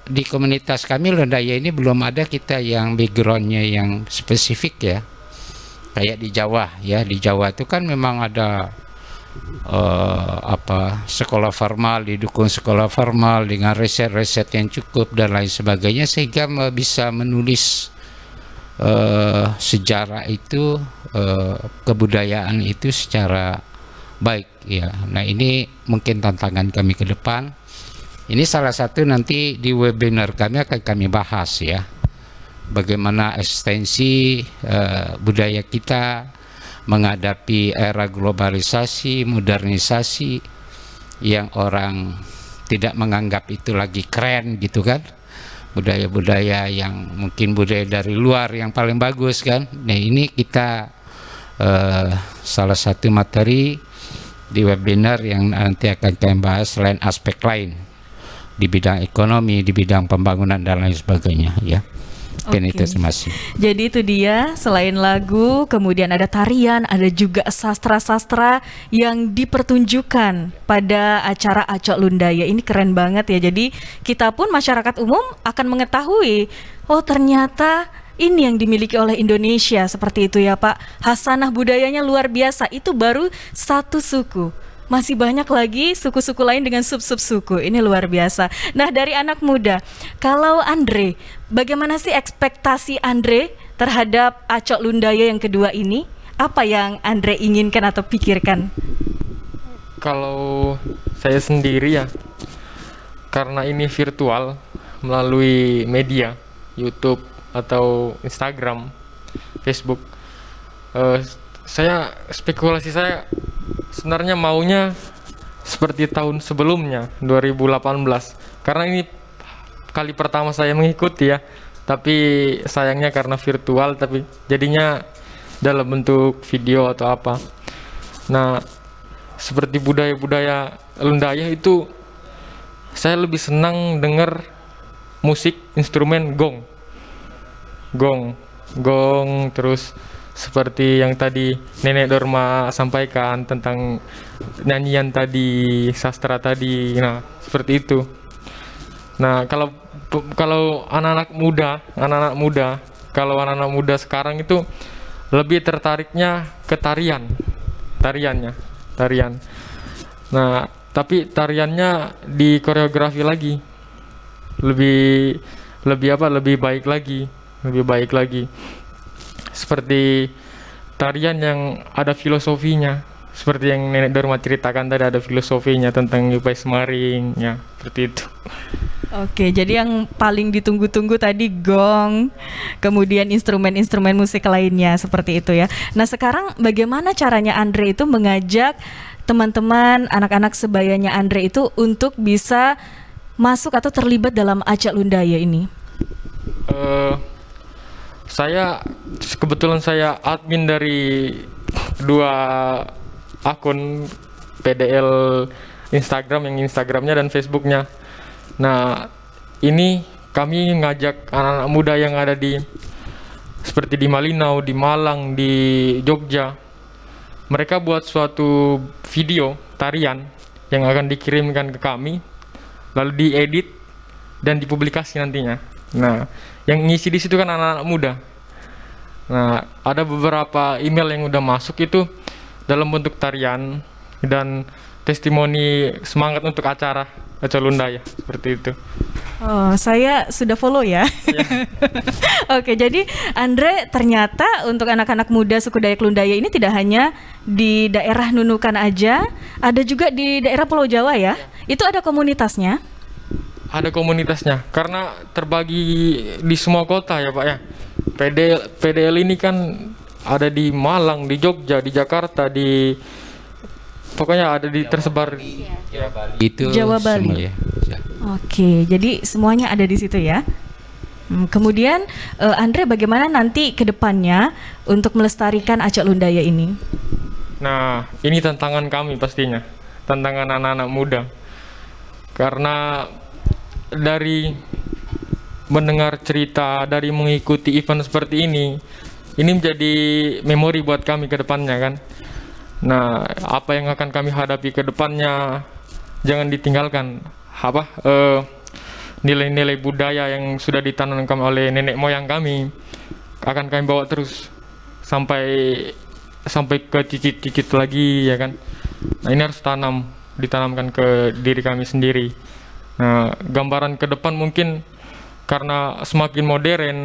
di komunitas kami Lundaya ini belum ada kita yang backgroundnya yang spesifik ya, kayak di Jawa ya. Di Jawa itu kan memang ada sekolah formal, didukung sekolah formal dengan riset-riset yang cukup dan lain sebagainya, sehingga bisa menulis sejarah itu, kebudayaan itu secara baik ya. Nah, ini mungkin tantangan kami ke depan. Ini salah satu nanti di webinar kami akan kami bahas ya. Bagaimana ekstensi budaya kita menghadapi era globalisasi, modernisasi yang orang tidak menganggap itu lagi keren gitu kan. Budaya-budaya yang mungkin budaya dari luar yang paling bagus kan. Nah, ini kita salah satu materi di webinar yang nanti akan kami bahas selain aspek lain di bidang ekonomi, di bidang pembangunan dan lain sebagainya ya. Mungkin itu, terima kasih. Jadi itu dia, selain lagu, kemudian ada tarian, ada juga sastra-sastra yang dipertunjukkan pada acara Acok Lundaya. Ini keren banget ya. Jadi kita pun masyarakat umum akan mengetahui, oh ternyata ini yang dimiliki oleh Indonesia, seperti itu ya Pak. Hasanah budayanya luar biasa. Itu baru satu suku. Masih banyak lagi suku-suku lain dengan sub-sub suku. Ini luar biasa. Nah, dari anak muda, kalau Andre, bagaimana sih ekspektasi Andre terhadap Acok Lundaya yang kedua ini? Apa yang Andre inginkan atau pikirkan? Kalau saya sendiri ya, karena ini virtual melalui media, YouTube atau Instagram, Facebook, spekulasi saya sebenarnya maunya seperti tahun sebelumnya 2018, karena ini kali pertama saya mengikuti ya, tapi sayangnya karena virtual, tapi jadinya dalam bentuk video atau apa. Nah, seperti budaya-budaya Lundaya itu saya lebih senang dengar musik instrumen gong, terus seperti yang tadi Nenek Dorma sampaikan tentang nyanyian tadi, sastra tadi. Nah, seperti itu. Nah, kalau anak-anak muda sekarang itu lebih tertariknya ke tarian. Nah, tapi tariannya di koreografi lagi. Lebih baik lagi. Seperti tarian yang ada filosofinya, seperti yang Nenek Dorma ceritakan tadi, ada filosofinya tentang Yupai Semaring ya, seperti itu. Oke, jadi yang paling ditunggu-tunggu tadi gong, kemudian instrumen-instrumen musik lainnya seperti itu ya. Nah, sekarang bagaimana caranya Andre itu mengajak teman-teman, anak-anak sebayanya Andre itu untuk bisa masuk atau terlibat dalam Acok Lundaya ini? Kebetulan saya admin dari 2 akun PDL Instagram, yang Instagramnya dan Facebooknya. Nah, ini kami ngajak anak-anak muda yang ada seperti di Malinau, di Malang, di Jogja. Mereka buat suatu video tarian yang akan dikirimkan ke kami, lalu diedit dan dipublikasi nantinya. Nah, yang ngisi di situ kan anak-anak muda. Nah, ada beberapa email yang udah masuk itu dalam bentuk tarian dan testimoni semangat untuk acara Acok Lundaya, seperti itu. Oh, saya sudah follow ya. Oke, jadi Andre ternyata untuk anak-anak muda suku Dayak Lundaya ini tidak hanya di daerah Nunukan aja, ada juga di daerah Pulau Jawa ya. Itu ada komunitasnya. Ada komunitasnya, karena terbagi di semua kota ya Pak ya. PDL ini kan ada di Malang, di Jogja, di Jakarta, pokoknya ada tersebar di Itu Jawa Bali. Semua, ya. Oke, jadi semuanya ada di situ ya. Kemudian Andre, bagaimana nanti ke depannya untuk melestarikan Acok Lundaya ini? Nah, ini tantangan kami pastinya, tantangan anak-anak muda. Karena dari mendengar cerita, dari mengikuti event seperti ini menjadi memori buat kami ke depannya kan. Nah, apa yang akan kami hadapi ke depannya, jangan ditinggalkan. Nilai-nilai budaya yang sudah ditanamkan oleh nenek moyang kami akan kami bawa terus sampai ke cicit-cicit lagi ya kan. Nah, ini harus ditanamkan ke diri kami sendiri. Nah, gambaran ke depan mungkin karena semakin modern,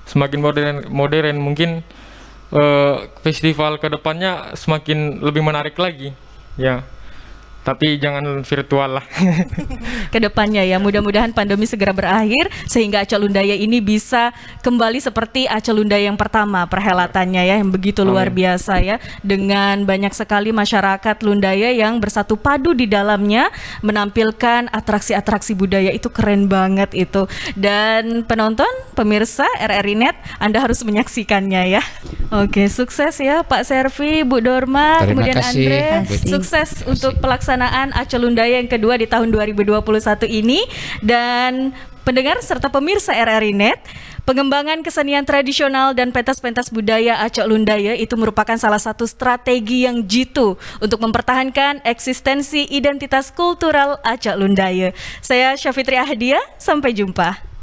semakin modern mungkin festival kedepannya semakin lebih menarik lagi ya. Tapi jangan virtual lah. Kedepannya ya, mudah-mudahan pandemi segera berakhir sehingga Aca Lundaya ini bisa kembali seperti Aca Lundaya yang pertama perhelatannya ya, yang begitu luar biasa ya, dengan banyak sekali masyarakat Lundaya yang bersatu padu di dalamnya menampilkan atraksi-atraksi budaya. Itu keren banget itu. Dan penonton, pemirsa RRI Net, Anda harus menyaksikannya ya. Oke, sukses ya Pak Servi, Bu Dorma, Terima kemudian kasih, Andre. Bu. Sukses untuk pelaksanaan Aca Lundaya yang kedua di tahun 2021 ini. Dan pendengar serta pemirsa RRI Net, pengembangan kesenian tradisional dan pentas-pentas budaya Aca Lundaya itu merupakan salah satu strategi yang jitu untuk mempertahankan eksistensi identitas kultural Aca Lundaya. Saya Syafitri Ahdia, sampai jumpa.